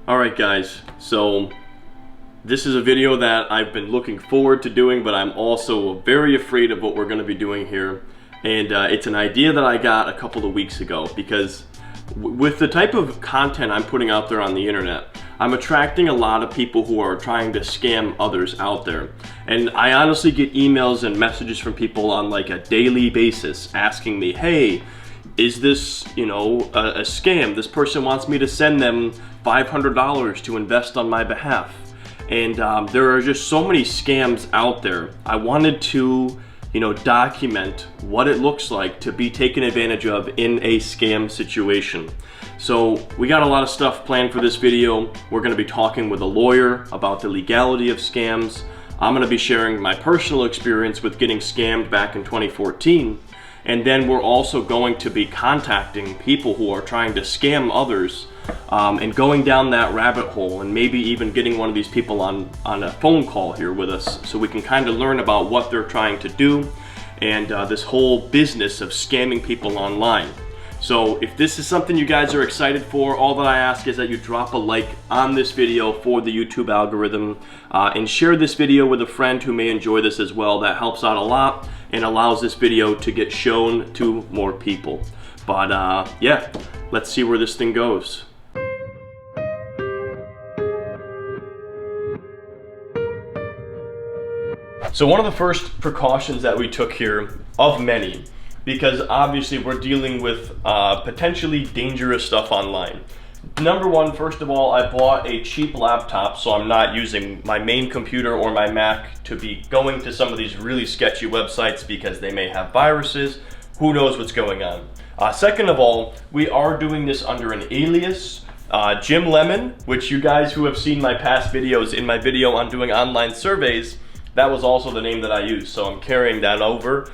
Alright guys, so this is a video that I've been looking forward to doing, but I'm also very afraid of what we're going to be doing here. And it's an idea that I got a couple of weeks ago, because with the type of content I'm putting out there on the internet, I'm attracting a lot of people who are trying to scam others out there. And I honestly get emails and messages from people on like a daily basis asking me, hey, is this, a scam? This person wants me to send them $500 to invest on my behalf. And there are just so many scams out there. I wanted to, document what it looks like to be taken advantage of in a scam situation. So we got a lot of stuff planned for this video. We're going to be talking with a lawyer about the legality of scams. I'm going to be sharing my personal experience with getting scammed back in 2014. And then we're also going to be contacting people who are trying to scam others and going down that rabbit hole, and maybe even getting one of these people on a phone call here with us so we can kind of learn about what they're trying to do and this whole business of scamming people online. So if this is something you guys are excited for, all that I ask is that you drop a like on this video for the YouTube algorithm and share this video with a friend who may enjoy this as well. That helps out a lot and allows this video to get shown to more people. But yeah, let's see where this thing goes. So one of the first precautions that we took here, of many, because obviously we're dealing with potentially dangerous stuff online. Number one, first of all, I bought a cheap laptop, so I'm not using my main computer or my Mac to be going to some of these really sketchy websites because they may have viruses. Who knows what's going on? Second of all, we are doing this under an alias. Jim Lemon, which you guys who have seen my past videos in my video on doing online surveys, that was also the name that I used, so I'm carrying that over.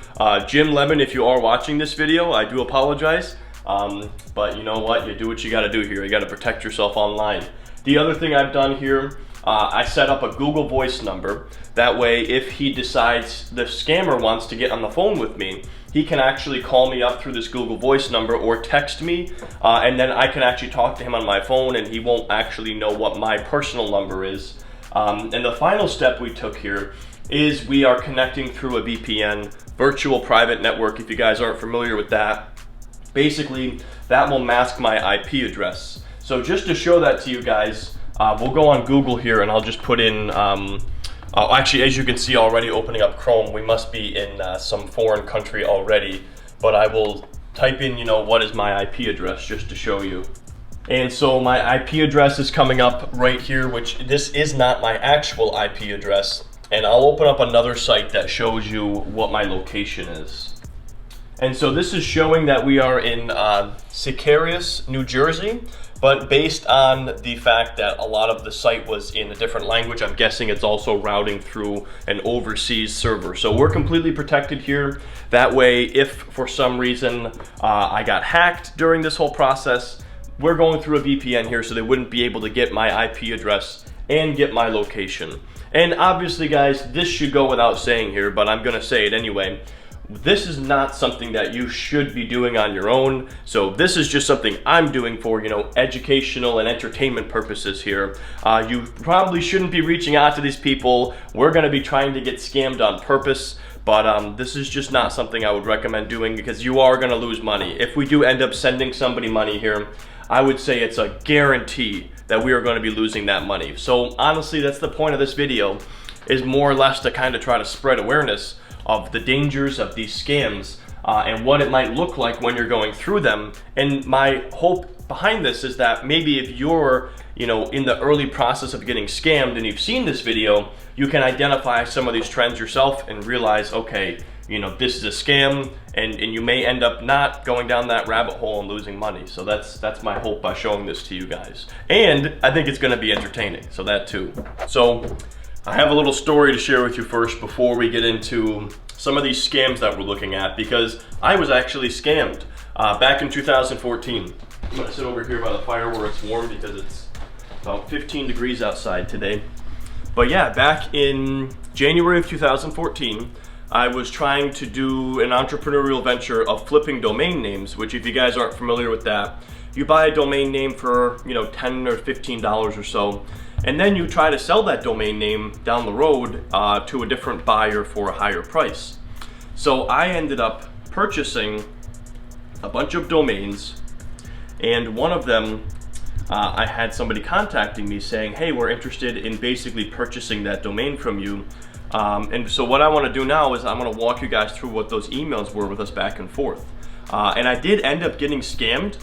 Jim Lemon, if you are watching this video, I do apologize. But you know what? You do what you gotta do here. You gotta protect yourself online. The other thing I've done here, I set up a Google Voice number. That way, if he decides the scammer wants to get on the phone with me, he can actually call me up through this Google Voice number or text me, and then I can actually talk to him on my phone and he won't actually know what my personal number is. And the final step we took here is we are connecting through a VPN, virtual private network, if you guys aren't familiar with that. Basically, that will mask my IP address. So just to show that to you guys, we'll go on Google here and I'll just put in, actually, as you can see already opening up Chrome, we must be in some foreign country already, but I will type in, what is my IP address just to show you. And so my IP address is coming up right here, which this is not my actual IP address. And I'll open up another site that shows you what my location is. And so this is showing that we are in Sicarius, New Jersey, but based on the fact that a lot of the site was in a different language, I'm guessing it's also routing through an overseas server. So we're completely protected here. That way, if for some reason I got hacked during this whole process, we're going through a VPN here so they wouldn't be able to get my IP address and get my location. And obviously, guys, this should go without saying here, but I'm gonna say it anyway. This is not something that you should be doing on your own. So this is just something I'm doing for, educational and entertainment purposes here. You probably shouldn't be reaching out to these people. We're gonna be trying to get scammed on purpose, but this is just not something I would recommend doing because you are gonna lose money. If we do end up sending somebody money here, I would say it's a guarantee that we are going to be losing that money. So honestly, that's the point of this video, is more or less to kind of try to spread awareness of the dangers of these scams and what it might look like when you're going through them. And my hope behind this is that maybe if you're in the early process of getting scammed and you've seen this video, you can identify some of these trends yourself and realize, okay, this is a scam, and you may end up not going down that rabbit hole and losing money. So that's my hope by showing this to you guys. And I think it's gonna be entertaining, so that too. So I have a little story to share with you first before we get into some of these scams that we're looking at, because I was actually scammed back in 2014. I'm gonna sit over here by the fire where it's warm because it's about 15 degrees outside today. But yeah, back in January of 2014, I was trying to do an entrepreneurial venture of flipping domain names, which if you guys aren't familiar with that, you buy a domain name for, you know, $10 or $15 or so, and then you try to sell that domain name down the road to a different buyer for a higher price. So I ended up purchasing a bunch of domains, and one of them I had somebody contacting me saying, hey, we're interested in basically purchasing that domain from you. And so what I want to do now is I'm going to walk you guys through what those emails were with us back and forth. And I did end up getting scammed.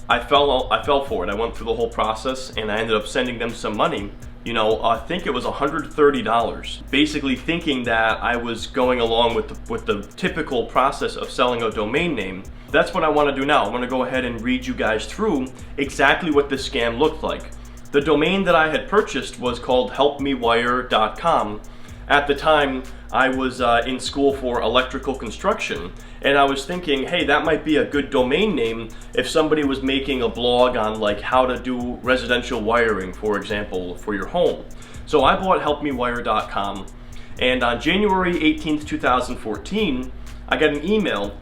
I fell for it. I went through the whole process and I ended up sending them some money. You know, I think it was $130, basically thinking that I was going along with the typical process of selling a domain name. That's what I want to do now. I'm going to go ahead and read you guys through exactly what this scam looked like. The domain that I had purchased was called helpmewire.com. At the time, I was in school for electrical construction, and I was thinking, hey, that might be a good domain name if somebody was making a blog on like how to do residential wiring, for example, for your home. So I bought helpmewire.com, and on January 18th, 2014, I got an email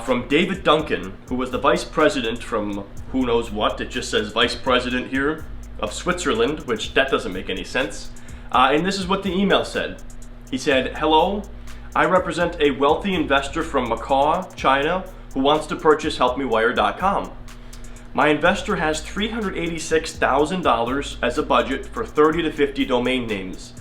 from David Duncan, who was the vice president from who knows what. It just says vice president here of Switzerland, which that doesn't make any sense. And this is what the email said. He said, hello, I represent a wealthy investor from Macau, China, who wants to purchase helpmewire.com. My investor has $386,000 as a budget for 30 to 50 domain names.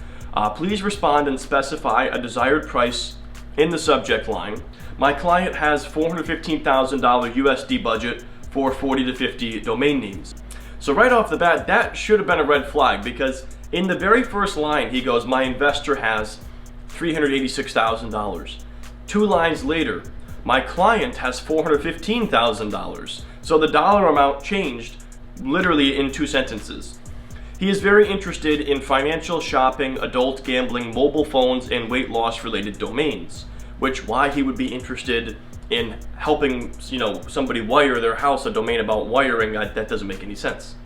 Please respond and specify a desired price in the subject line. My client has $415,000 USD budget for 40 to 50 domain names. So right off the bat, that should have been a red flag, because in the very first line, he goes, my investor has $386,000. 2 lines later, my client has $415,000. So the dollar amount changed literally in 2 sentences. He is very interested in financial, shopping, adult gambling, mobile phones, and weight loss related domains. Which, why he would be interested in helping, you know, somebody wire their house, a domain about wiring, that doesn't make any sense.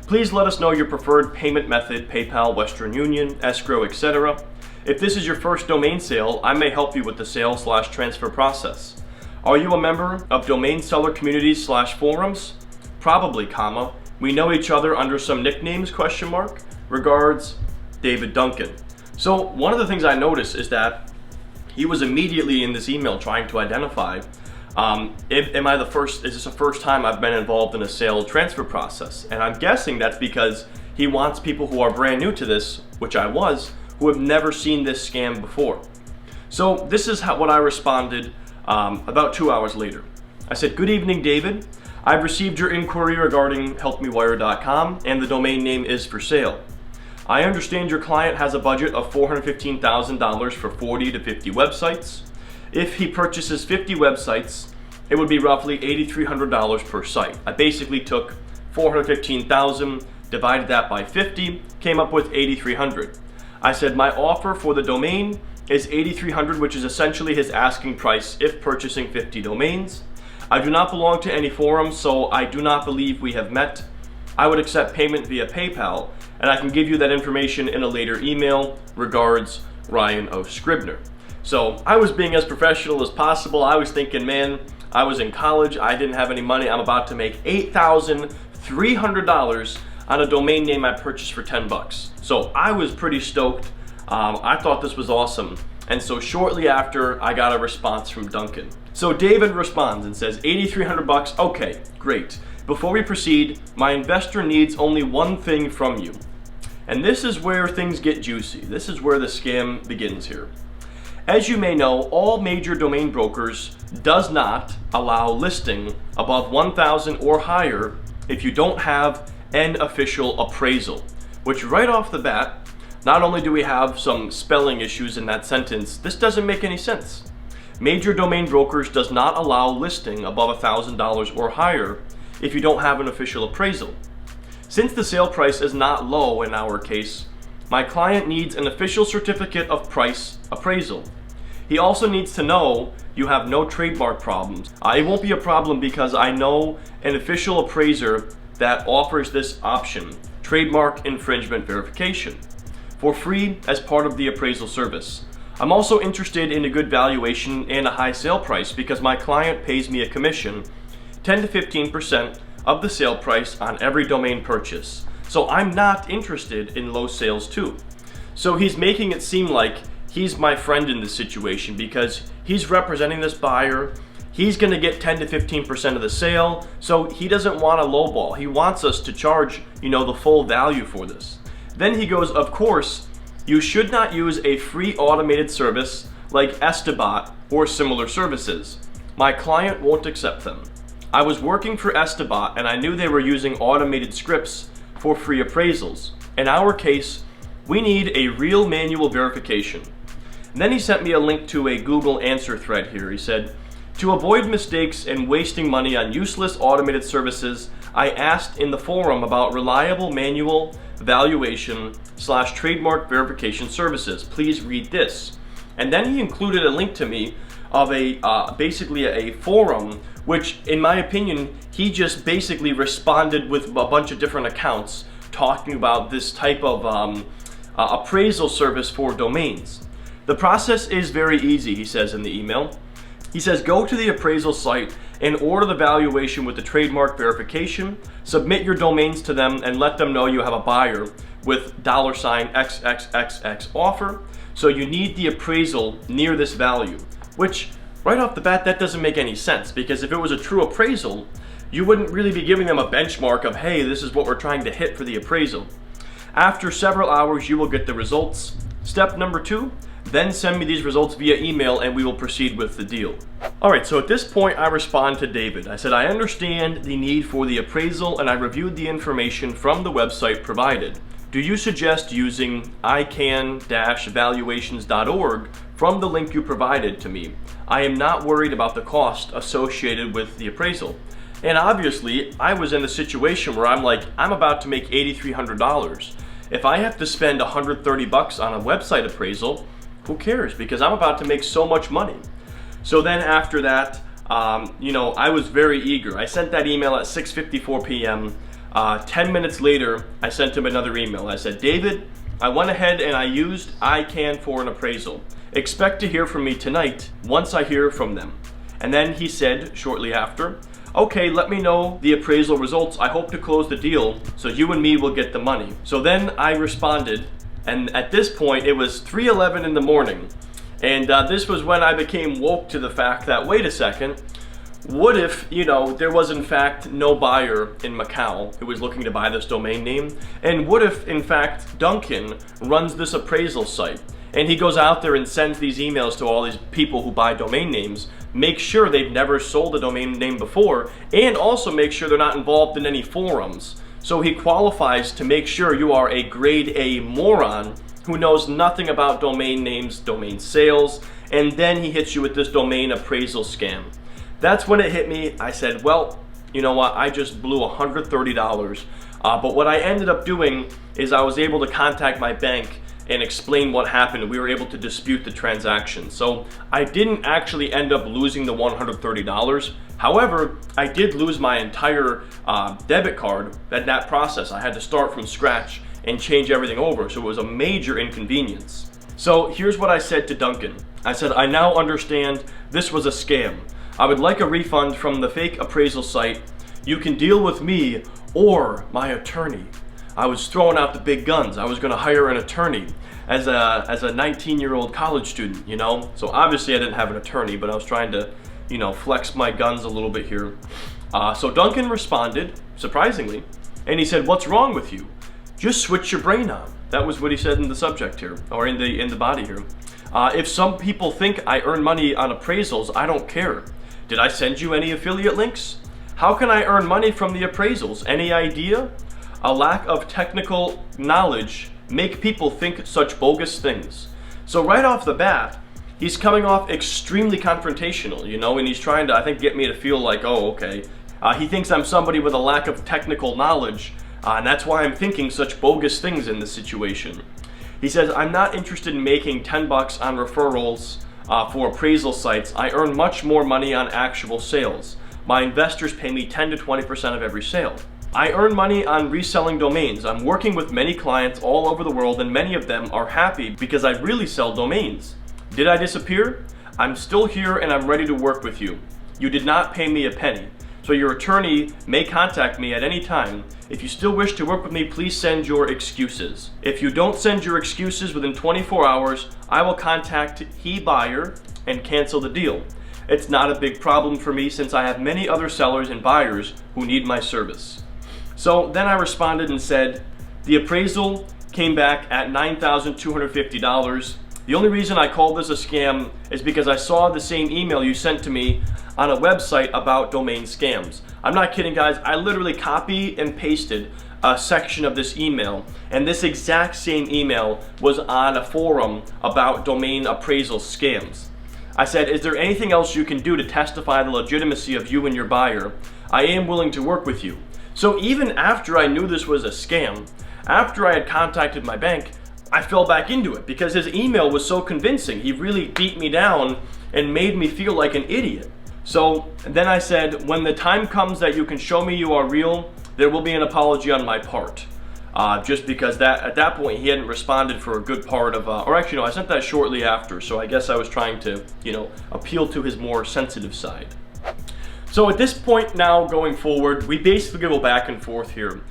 Please let us know your preferred payment method, PayPal, Western Union, escrow, etc. If this is your first domain sale, I may help you with the sale/transfer process. Are you a member of domain seller communities/forums? Probably, comma. We know each other under some nicknames, ? Regards, David Duncan. So one of the things I noticed is that he was immediately in this email trying to identify, is this the first time I've been involved in a sale transfer process? And I'm guessing that's because he wants people who are brand new to this, which I was, who have never seen this scam before. So this is what I responded about 2 hours later. I said, good evening, David. I've received your inquiry regarding helpmewire.com and the domain name is for sale. I understand your client has a budget of $415,000 for 40 to 50 websites. If he purchases 50 websites, it would be roughly $8,300 per site. I basically took $415,000, divided that by 50, came up with $8,300. I said my offer for the domain is $8,300, which is essentially his asking price if purchasing 50 domains. I do not belong to any forum, so I do not believe we have met. I would accept payment via PayPal, and I can give you that information in a later email. Regards, Ryan O. Scribner. So I was being as professional as possible. I was thinking, man, I was in college, I didn't have any money, I'm about to make $8,300 on a domain name I purchased for 10 bucks. So I was pretty stoked. I thought this was awesome. And so shortly after, I got a response from Duncan. So David responds and says, $8,300, okay, great. Before we proceed, my investor needs only one thing from you. And this is where things get juicy. This is where the scam begins here. As you may know, all major domain brokers does not allow listing above 1,000 or higher if you don't have an official appraisal, which right off the bat, not only do we have some spelling issues in that sentence, this doesn't make any sense. Major domain brokers does not allow listing above $1,000 or higher if you don't have an official appraisal. Since the sale price is not low in our case, my client needs an official certificate of price appraisal. He also needs to know you have no trademark problems. It won't be a problem because I know an official appraiser that offers this option, trademark infringement verification, for free as part of the appraisal service. I'm also interested in a good valuation and a high sale price because my client pays me a commission, 10 to 15% of the sale price on every domain purchase. So I'm not interested in low sales too. So he's making it seem like he's my friend in this situation because he's representing this buyer. He's going to get 10 to 15% of the sale, so he doesn't want a lowball. He wants us to charge, the full value for this. Then he goes, of course, you should not use a free automated service like Estabot or similar services. My client won't accept them. I was working for Estabot and I knew they were using automated scripts for free appraisals. In our case, we need a real manual verification. And then he sent me a link to a Google answer thread here. He said, to avoid mistakes and wasting money on useless automated services, I asked in the forum about reliable manual valuation/trademark verification services. Please read this. And then he included a link to me of basically a forum, which in my opinion, he just basically responded with a bunch of different accounts talking about this type of appraisal service for domains. The process is very easy, he says in the email. He says, go to the appraisal site and order the valuation with the trademark verification, submit your domains to them and let them know you have a buyer with $XXXX offer. So you need the appraisal near this value, which right off the bat, that doesn't make any sense because if it was a true appraisal, you wouldn't really be giving them a benchmark of, hey, this is what we're trying to hit for the appraisal. After several hours, you will get the results. Step number 2, then send me these results via email and we will proceed with the deal. All right, so at this point I respond to David. I said, I understand the need for the appraisal and I reviewed the information from the website provided. Do you suggest using ican-valuations.org from the link you provided to me? I am not worried about the cost associated with the appraisal. And obviously, I was in a situation where I'm about to make $8,300. If I have to spend $130 on a website appraisal, who cares? Because I'm about to make so much money. So then after that, I was very eager. I sent that email at 6:54 p.m. 10 minutes later, I sent him another email. I said, David, I went ahead and I used ICANN for an appraisal. Expect to hear from me tonight once I hear from them. And then he said shortly after, okay, let me know the appraisal results. I hope to close the deal so you and me will get the money. So then I responded, and at this point it was 3:11 in the morning. And this was when I became woke to the fact that, wait a second, what if, there was in fact no buyer in Macau who was looking to buy this domain name? And what if in fact Duncan runs this appraisal site and he goes out there and sends these emails to all these people who buy domain names, make sure they've never sold a domain name before, and also make sure they're not involved in any forums. So he qualifies to make sure you are a grade A moron who knows nothing about domain names, domain sales, and then he hits you with this domain appraisal scam. That's when it hit me. I said, well, you know what, I just blew $130. But what I ended up doing is I was able to contact my bank and explain what happened. We were able to dispute the transaction. So I didn't actually end up losing the $130. However, I did lose my entire debit card at that process. I had to start from scratch and change everything over. So it was a major inconvenience. So here's what I said to Duncan. I said, I now understand this was a scam. I would like a refund from the fake appraisal site. You can deal with me or my attorney. I was throwing out the big guns. I was going to hire an attorney as a 19-year-old college student, So obviously I didn't have an attorney, but I was trying to, flex my guns a little bit here. So Duncan responded, surprisingly, and he said, what's wrong with you? Just switch your brain on. That was what he said in the subject here, or in the body here. If some people think I earn money on appraisals, I don't care. Did I send you any affiliate links? How can I earn money from the appraisals? Any idea? A lack of technical knowledge make people think such bogus things. So right off the bat, he's coming off extremely confrontational, and he's trying to, I think, get me to feel like, oh, okay. He thinks I'm somebody with a lack of technical knowledge, and that's why I'm thinking such bogus things in this situation. He says, I'm not interested in making $10 on referrals for appraisal sites. I earn much more money on actual sales. My investors pay me 10 to 20% of every sale. I earn money on reselling domains. I'm working with many clients all over the world and many of them are happy because I really sell domains. Did I disappear? I'm still here and I'm ready to work with you. You did not pay me a penny. so your attorney may contact me at any time. If you still wish to work with me, please send your excuses. If you don't send your excuses within 24 hours, I will contact he buyer and cancel the deal. It's not a big problem for me since I have many other sellers and buyers who need my service. So then I responded and said, the appraisal came back at $9,250. The only reason I called this a scam is because I saw the same email you sent to me on a website about domain scams. I'm not kidding, guys. I literally copied and pasted a section of this email, and this exact same email was on a forum about domain appraisal scams. I said, is there anything else you can do to testify the legitimacy of you and your buyer? I am willing to work with you. So even after I knew this was a scam, after I had contacted my bank, I fell back into it because his email was so convincing. He really beat me down and made me feel like an idiot. So then I said, when the time comes that you can show me you are real, there will be an apology on my part. Just because at that point he hadn't responded for a good part of, or actually no, I sent that shortly after, so I guess I was trying to, appeal to his more sensitive side. So at this point now going forward, we basically go back and forth here.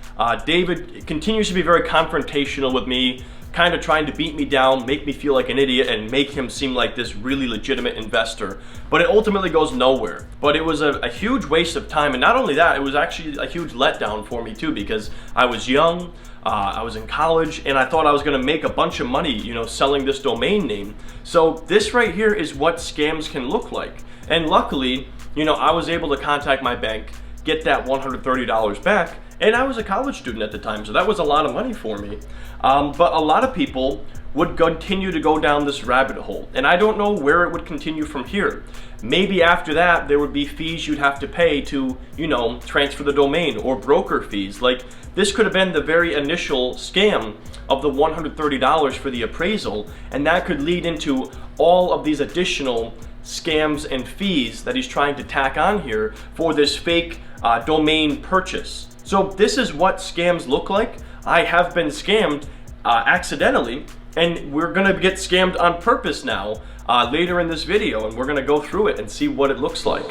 David continues to be very confrontational with me, kind of trying to beat me down, make me feel like an idiot, and make him seem like this really legitimate investor. But it ultimately goes nowhere. But it was a huge waste of time, and not only that, it was actually a huge letdown for me too, because I was young, I was in college, and I thought I was gonna make a bunch of money, selling this domain name. So this right here is what scams can look like. And luckily, I was able to contact my bank, get that $130 back, and I was a college student at the time, so that was a lot of money for me. But a lot of people would continue to go down this rabbit hole, and I don't know where it would continue from here. Maybe after that, there would be fees you'd have to pay to, transfer the domain, or broker fees. Like, this could have been the very initial scam of the $130 for the appraisal, and that could lead into all of these additional scams and fees that he's trying to tack on here for this fake domain purchase. So this is what scams look like. I have been scammed accidentally, and we're gonna get scammed on purpose now later in this video, and we're gonna go through it and see what it looks like.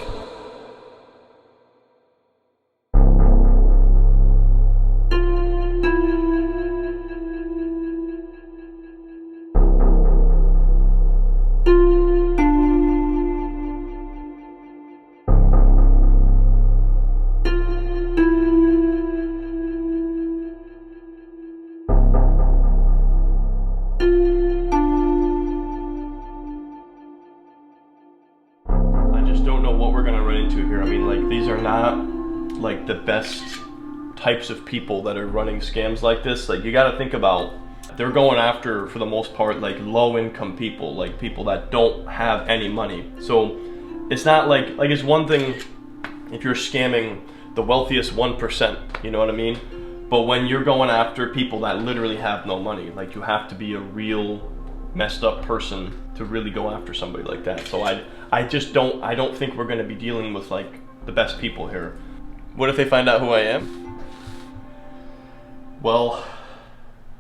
These are not like the best types of people that are running scams like this. Like, you got to think about, they're going after, for the most part, like low income people, like people that don't have any money. So it's not like it's one thing if you're scamming the wealthiest 1%, you know what I mean? But when you're going after people that literally have no money, like, you have to be a real messed up person to really go after somebody like that. So I don't think we're going to be dealing with like the best people here. What if they find out who I am? Well,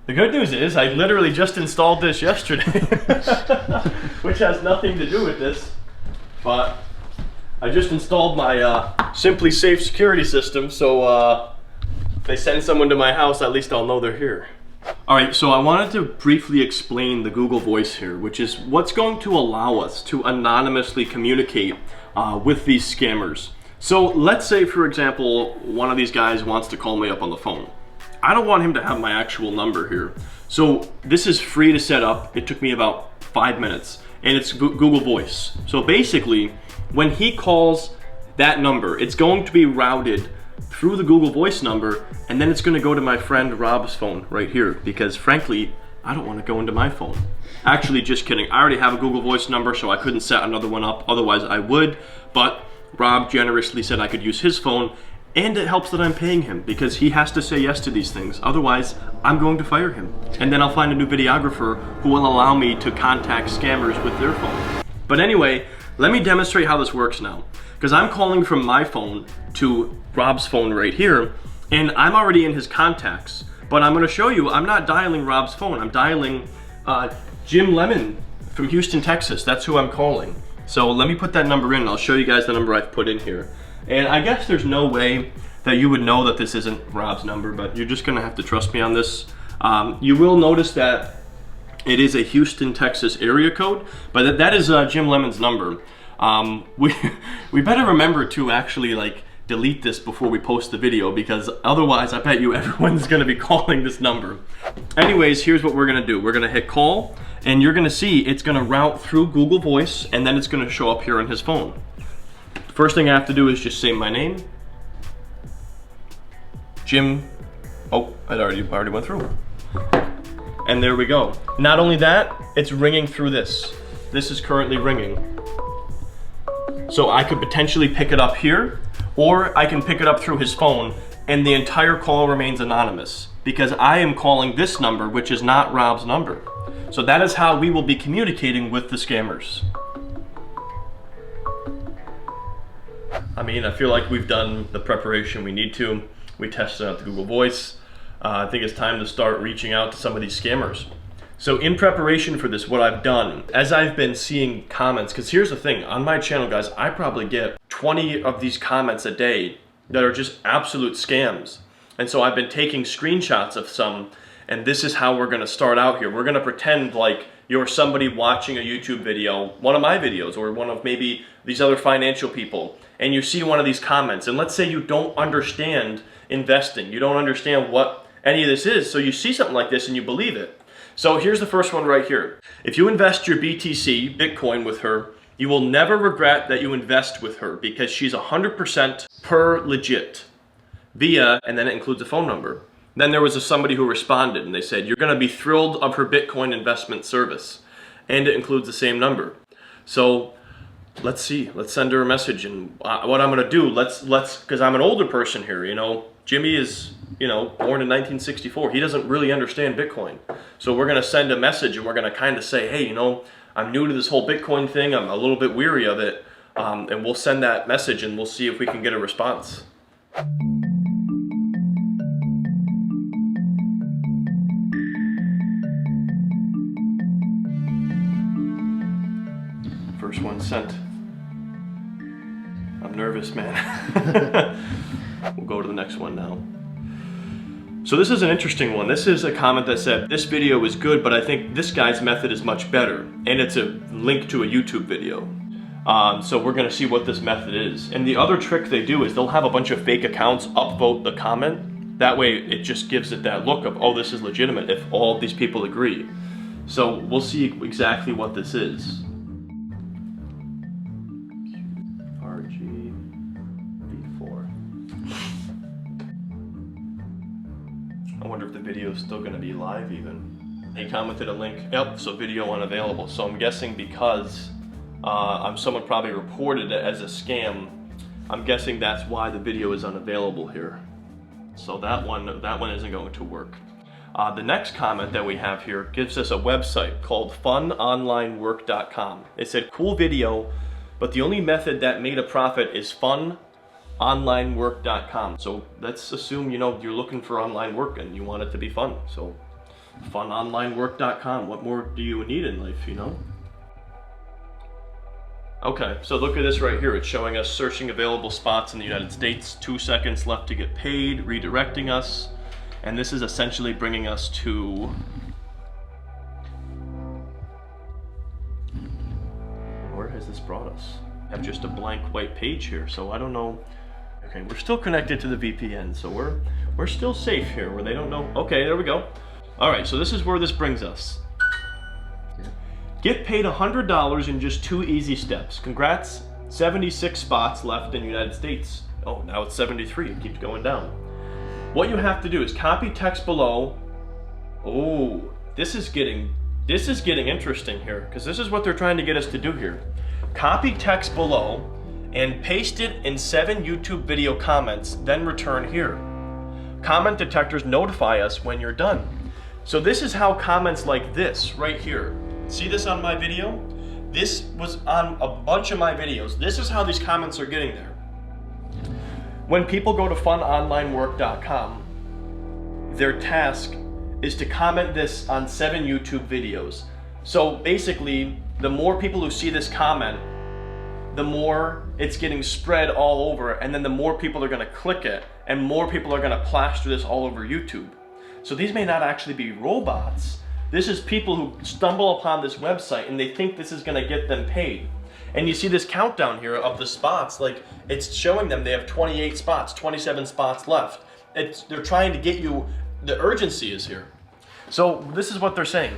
the good news is I literally just installed this yesterday, which has nothing to do with this, but I just installed my Simply Safe security system, so if they send someone to my house, at least I'll know they're here. Alright, so I wanted to briefly explain the Google Voice here, which is what's going to allow us to anonymously communicate with these scammers. So let's say, for example, one of these guys wants to call me up on the phone. I don't want him to have my actual number here. So this is free to set up. It took me about 5 minutes, and it's Google Voice. So basically, when he calls that number, it's going to be routed through the Google Voice number, and then it's going to go to my friend Rob's phone right here, because frankly, I don't want to go into my phone. Actually, just kidding. I already have a Google Voice number, so I couldn't set another one up. Otherwise, I would, but Rob generously said I could use his phone, and it helps that I'm paying him because he has to say yes to these things. Otherwise, I'm going to fire him. And then I'll find a new videographer who will allow me to contact scammers with their phone. But anyway, let me demonstrate how this works now. Because I'm calling from my phone to Rob's phone right here, and I'm already in his contacts. But I'm going to show you, I'm not dialing Rob's phone. I'm dialing Jim Lemon from Houston, Texas. That's who I'm calling. So let me put that number in, and I'll show you guys the number I've put in here. And I guess there's no way that you would know that this isn't Rob's number, but you're just gonna have to trust me on this. You will notice that it is a Houston, Texas area code, but that is Jim Lemon's number. We better remember to actually like delete this before we post the video, because otherwise I bet you everyone's gonna be calling this number. Anyways, here's what we're gonna do. We're gonna hit call, and you're gonna see it's gonna route through Google Voice, and then it's gonna show up here on his phone. First thing I have to do is just say my name. Jim, oh, it already went through. And there we go. Not only that, it's ringing through this. This is currently ringing. So I could potentially pick it up here, or I can pick it up through his phone, and the entire call remains anonymous because I am calling this number, which is not Rob's number. So that is how we will be communicating with the scammers. I mean, I feel like we've done the preparation we need to. We tested out the Google Voice. I think it's time to start reaching out to some of these scammers. So in preparation for this, what I've done, as I've been seeing comments, because here's the thing, on my channel, guys, I probably get 20 of these comments a day that are just absolute scams. And so I've been taking screenshots of some, and this is how we're gonna start out here. We're gonna pretend like you're somebody watching a YouTube video, one of my videos, or one of maybe these other financial people, and you see one of these comments, and let's say you don't understand investing, you don't understand what any of this is, so you see something like this and you believe it. So here's the first one right here. If you invest your BTC, Bitcoin, with her, you will never regret that you invest with her because she's 100% per legit via, and then it includes a phone number. Then there was somebody who responded and they said, you're gonna be thrilled of her Bitcoin investment service. And it includes the same number. So let's see, let's send her a message. And what I'm gonna do, let's, because I'm an older person here, you know, Jimmy is, you know, born in 1964. He doesn't really understand Bitcoin. So we're gonna send a message and we're gonna kind of say, hey, you know, I'm new to this whole Bitcoin thing. I'm a little bit weary of it. And we'll send that message and we'll see if we can get a response. First one sent. I'm nervous, man. We'll go to the next one now. So this is an interesting one. This is a comment that said, this video is good, but I think this guy's method is much better. And it's a link to a YouTube video. So we're gonna see what this method is. And the other trick they do is they'll have a bunch of fake accounts upvote the comment. That way it just gives it that look of, oh, this is legitimate if all of these people agree. So we'll see exactly what this is. I wonder if the video is still going to be live even. He commented a link, yep, so video unavailable. So I'm guessing because someone probably reported it as a scam, I'm guessing that's why the video is unavailable here. So that one isn't going to work. The next comment that we have here gives us a website called funonlinework.com. It said, cool video, but the only method that made a profit is funonlinework.com. So let's assume, you know, you're looking for online work and you want it to be fun. So funonlinework.com. What more do you need in life, you know? Okay, so look at this right here. It's showing us searching available spots in the United States, 2 seconds left to get paid, redirecting us. And this is essentially bringing us to where has this brought us? I have just a blank white page here, so I don't know. Okay, we're still connected to the VPN, so we're still safe here where they don't know. Okay, there we go. All right, so this is where this brings us. Get paid $100 in just 2 easy steps. Congrats, 76 spots left in the United States. Oh, now it's 73, it keeps going down. What you have to do is copy text below. Oh, this is getting interesting here, because this is what they're trying to get us to do here. Copy text below and paste it in 7 YouTube video comments, then return here. Comment detectors notify us when you're done. So this is how comments like this right here. See this on my video? This was on a bunch of my videos. This is how these comments are getting there. When people go to funonlinework.com, their task is to comment this on 7 YouTube videos. So basically, the more people who see this comment, the more it's getting spread all over, and then the more people are gonna click it, and more people are gonna plaster this all over YouTube. So these may not actually be robots. This is people who stumble upon this website and they think this is gonna get them paid. And you see this countdown here of the spots, like it's showing them they have 28 spots, 27 spots left. They're trying to get you, the urgency is here. So this is what they're saying.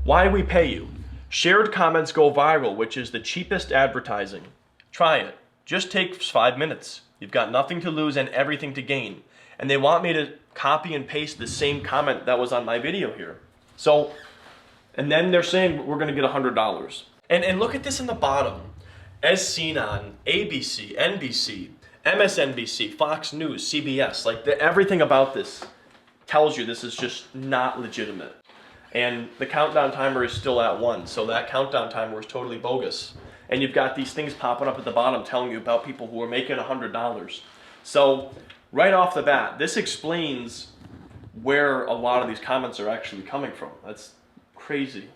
Why we pay you. Shared comments go viral, which is the cheapest advertising. Try it. Just takes 5 minutes. You've got nothing to lose and everything to gain. And they want me to copy and paste the same comment that was on my video here. So, and then they're saying we're gonna get $100. And look at this in the bottom. As seen on ABC, NBC, MSNBC, Fox News, CBS, like everything about this tells you this is just not legitimate. And the countdown timer is still at 1, so that countdown timer is totally bogus. And you've got these things popping up at the bottom telling you about people who are making $100. So right off the bat, this explains where a lot of these comments are actually coming from. That's crazy.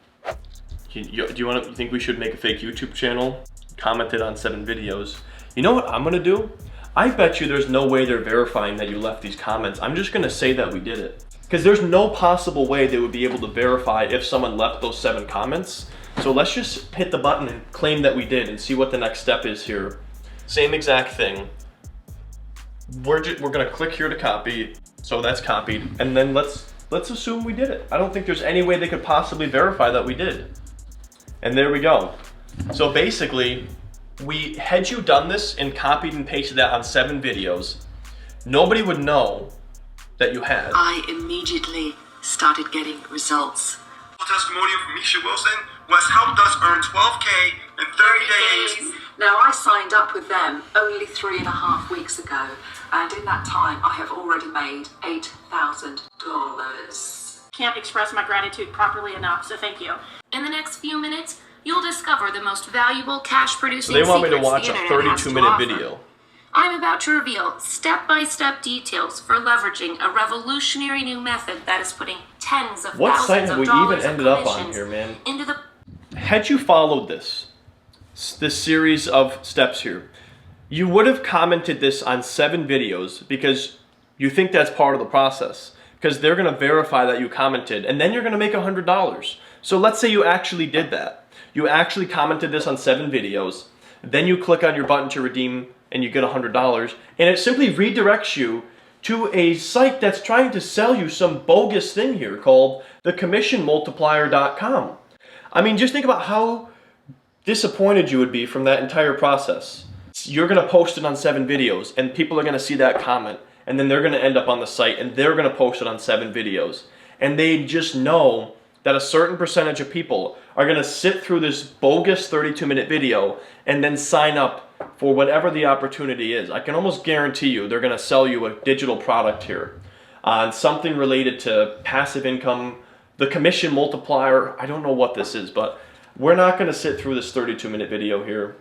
Do you think we should make a fake YouTube channel? Commented on 7 videos. You know what I'm gonna do? I bet you there's no way they're verifying that you left these comments. I'm just gonna say that we did it. Because there's no possible way they would be able to verify if someone left those 7 comments. So let's just hit the button and claim that we did and see what the next step is here. Same exact thing. We're gonna click here to copy. So that's copied. And then let's assume we did it. I don't think there's any way they could possibly verify that we did. And there we go. So basically, had you done this and copied and pasted that on 7 videos, nobody would know that you had. I immediately started getting results. Testimonial from Misha Wilson was helped us earn $12K in 30 days. Now, I signed up with them only 3.5 weeks ago, and in that time, I have already made $8,000. Can't express my gratitude properly enough, so thank you. In the next few minutes, you'll discover the most valuable cash-producing So they want me to secrets watch the a internet has to 32-minute offer. video. I'm about to reveal step-by-step details for leveraging a revolutionary new method that is putting tens of What site thousands have of we dollars even of ended up on commissions here, man? into the Had you followed this series of steps here, you would have commented this on 7 videos because you think that's part of the process. Because they're gonna verify that you commented, and then you're gonna make $100. So let's say you actually did that. You actually commented this on 7 videos, then you click on your button to redeem and you get $100, and it simply redirects you to a site that's trying to sell you some bogus thing here called thecommissionmultiplier.com. I mean, just think about how disappointed you would be from that entire process. You're gonna post it on 7 videos, and people are gonna see that comment, and then they're gonna end up on the site, and they're gonna post it on 7 videos. And they just know that a certain percentage of people are gonna sit through this bogus 32-minute video and then sign up for whatever the opportunity is. I can almost guarantee you they're gonna sell you a digital product here on something related to passive income, the commission multiplier. I don't know what this is, but we're not gonna sit through this 32-minute video here.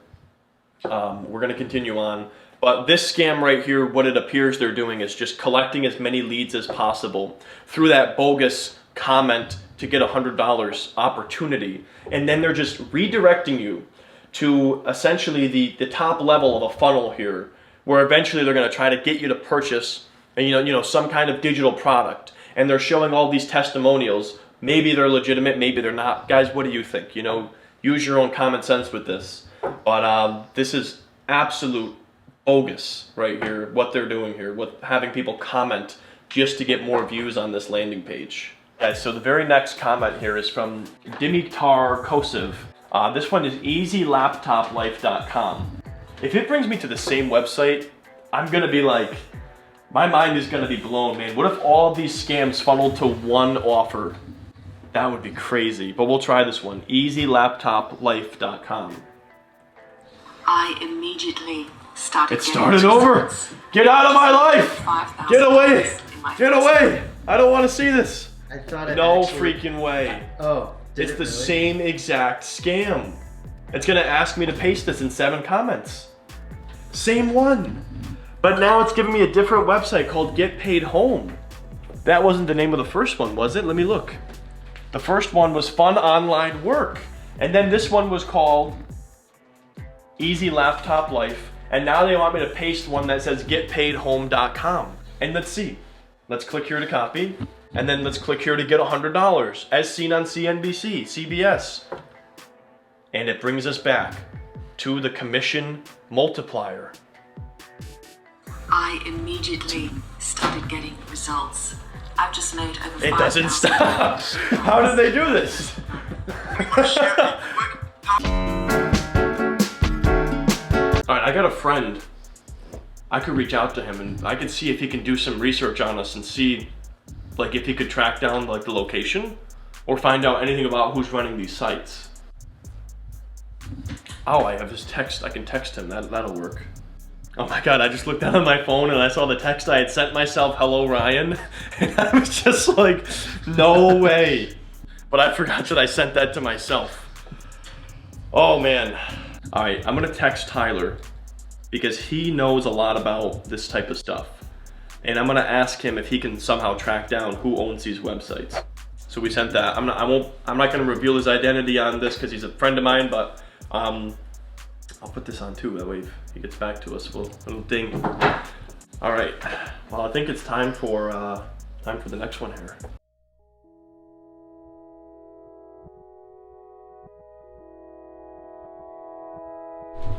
We're gonna continue on. But this scam right here, what it appears they're doing is just collecting as many leads as possible through that bogus comment to get $100 opportunity. And then they're just redirecting you to essentially the top level of a funnel here, where eventually they're gonna try to get you to purchase some kind of digital product. And they're showing all these testimonials. Maybe they're legitimate, maybe they're not. Guys, what do you think? Use your own common sense with this. But this is absolute bogus right here, what they're doing here, with having people comment just to get more views on this landing page. Guys, so the very next comment here is from Dimitar Kosev. This one is easylaptoplife.com. If it brings me to the same website, I'm gonna be like, my mind is gonna be blown, man. What if all these scams funneled to one offer? That would be crazy, but we'll try this one, easylaptoplife.com. I immediately started. It started over. Get out of my life. Get away. Get away. I don't want to see this. I thought it No actually... freaking way. Oh, did It's it the really? same exact scam. It's gonna ask me to paste this in 7 comments. Same one. But now it's giving me a different website called Get Paid Home. That wasn't the name of the first one, was it? Let me look. The first one was Fun Online Work. And then this one was called easy laptop life, and now they want me to paste one that says getpaidhome.com. And let's see. Let's click here to copy, and then let's click here to get $100, as seen on CNBC, CBS. And it brings us back to the commission multiplier. I immediately started getting results. I've just made over It doesn't 5,000. stop. How did they do this? We want to share a quick All right, I got a friend. I could reach out to him and I could see if he can do some research on us and see, like, if he could track down like the location or find out anything about who's running these sites. Oh, I have his text. I can text him. That'll work. Oh my God, I just looked down on my phone and I saw the text I had sent myself, "Hello, Ryan." And I was just like, no way. But I forgot that I sent that to myself. Oh man. All right, I'm gonna text Tyler because he knows a lot about this type of stuff. And I'm gonna ask him if he can somehow track down who owns these websites. So we sent that. I'm not gonna reveal his identity on this because he's a friend of mine, but I'll put this on too, that way if he gets back to us, little ding. All right, well, I think it's time for the next one here.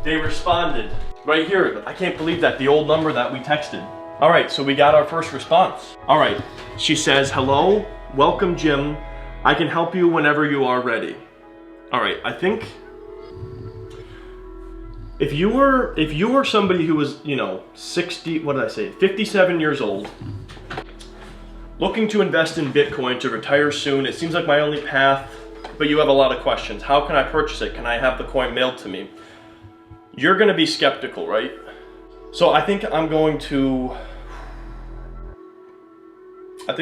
They responded right here. I can't believe that, the old number that we texted. All right, so we got our first response. All right, she says, "Hello, welcome Jim. I can help you whenever you are ready." All right, I think if you were somebody who was, 57 years old, looking to invest in Bitcoin to retire soon, it seems like my only path, but you have a lot of questions. How can I purchase it? Can I have the coin mailed to me? You're gonna be skeptical, right? So I think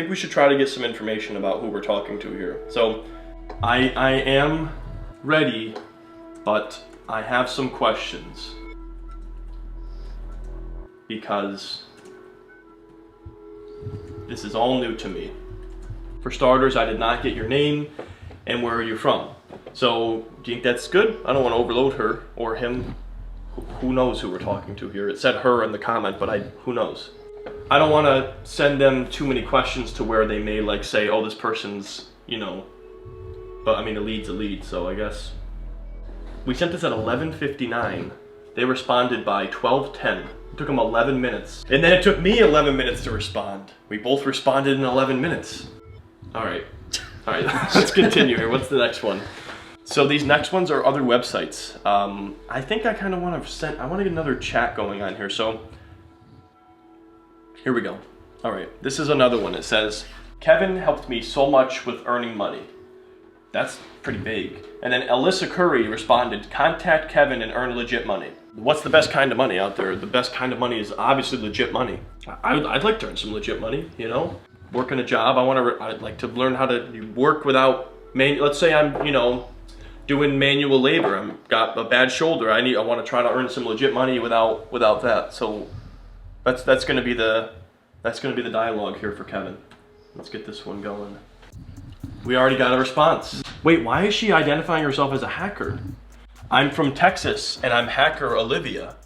we should try to get some information about who we're talking to here. So I am ready, but I have some questions because this is all new to me. For starters, I did not get your name and where are you from. So do you think that's good? I don't want to overload her or him. Who knows who we're talking to here? It said her in the comment, but who knows? I don't want to send them too many questions to where they may like say, "Oh, this person's, but I mean, a lead's a lead," so I guess. We sent this at 11:59. They responded by 12:10. It took them 11 minutes. And then it took me 11 minutes to respond. We both responded in 11 minutes. All right, let's continue here. What's the next one? So these next ones are other websites. I think I kind of want to get another chat going on here. So here we go. All right, this is another one. It says, "Kevin helped me so much with earning money." That's pretty big. And then Alyssa Curry responded, "Contact Kevin and earn legit money." What's the best kind of money out there? The best kind of money is obviously legit money. I'd like to earn some legit money, working a job. I'd like to learn how to work without, let's say I'm, doing manual labor. I've got a bad shoulder. I want to try to earn some legit money without that. So that's going to be the dialogue here for Kevin. Let's get this one going. We already got a response. Wait, why is she identifying herself as a hacker? "I'm from Texas and I'm hacker Olivia."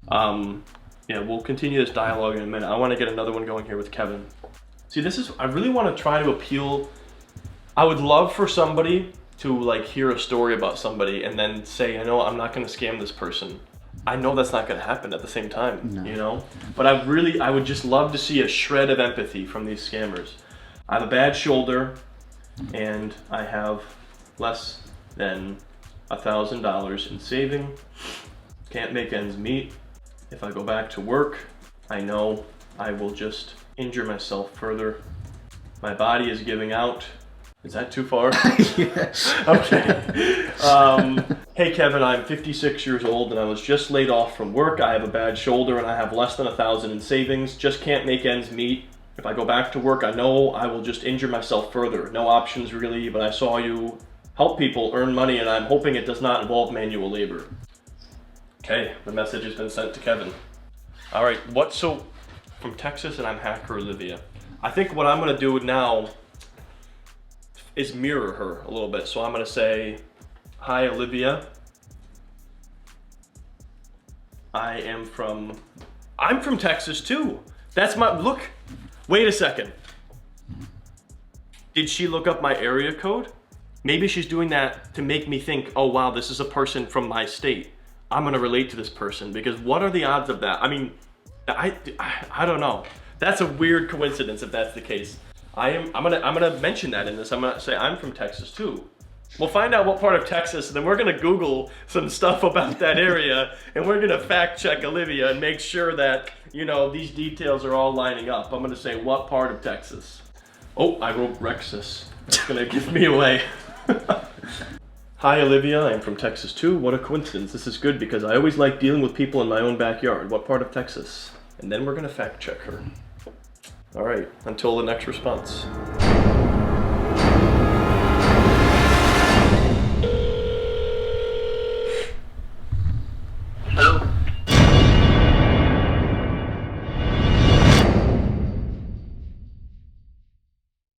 We'll continue this dialogue in a minute. I want to get another one going here with Kevin. See, I really want to try to appeal. I would love for somebody to hear a story about somebody and then say, I'm not going to scam this person. I know that's not going to happen at the same time, But I would just love to see a shred of empathy from these scammers. I have a bad shoulder and I have less than $1,000 in saving. Can't make ends meet. If I go back to work, I know I will just injure myself further. My body is giving out. Is that too far? Yes. Okay. "Hey Kevin, I'm 56 years old and I was just laid off from work. I have a bad shoulder and I have less than $1,000 in savings. Just can't make ends meet. If I go back to work, I know I will just injure myself further. No options really, but I saw you help people earn money and I'm hoping it does not involve manual labor." Okay, the message has been sent to Kevin. All right, from Texas and I'm hacker Olivia. I think what I'm gonna do now is mirror her a little bit. So I'm gonna say, "Hi Olivia, I'm from Texas too. That's my, look, wait a second. Did she look up my area code? Maybe she's doing that to make me think, oh wow, this is a person from my state. I'm gonna relate to this person, because what are the odds of that? I mean, I don't know. That's a weird coincidence if that's the case. I'm gonna mention that in this. I'm gonna say I'm from Texas too. We'll find out what part of Texas, and then we're gonna Google some stuff about that area, and we're gonna fact check Olivia and make sure that, you know, these details are all lining up. I'm gonna say what part of Texas. Oh, I wrote Rexus. That's gonna give me away. Hi Olivia, I'm from Texas too. What a coincidence. This is good because I always like dealing with people in my own backyard. What part of Texas? And then we're gonna fact check her. All right, until the next response.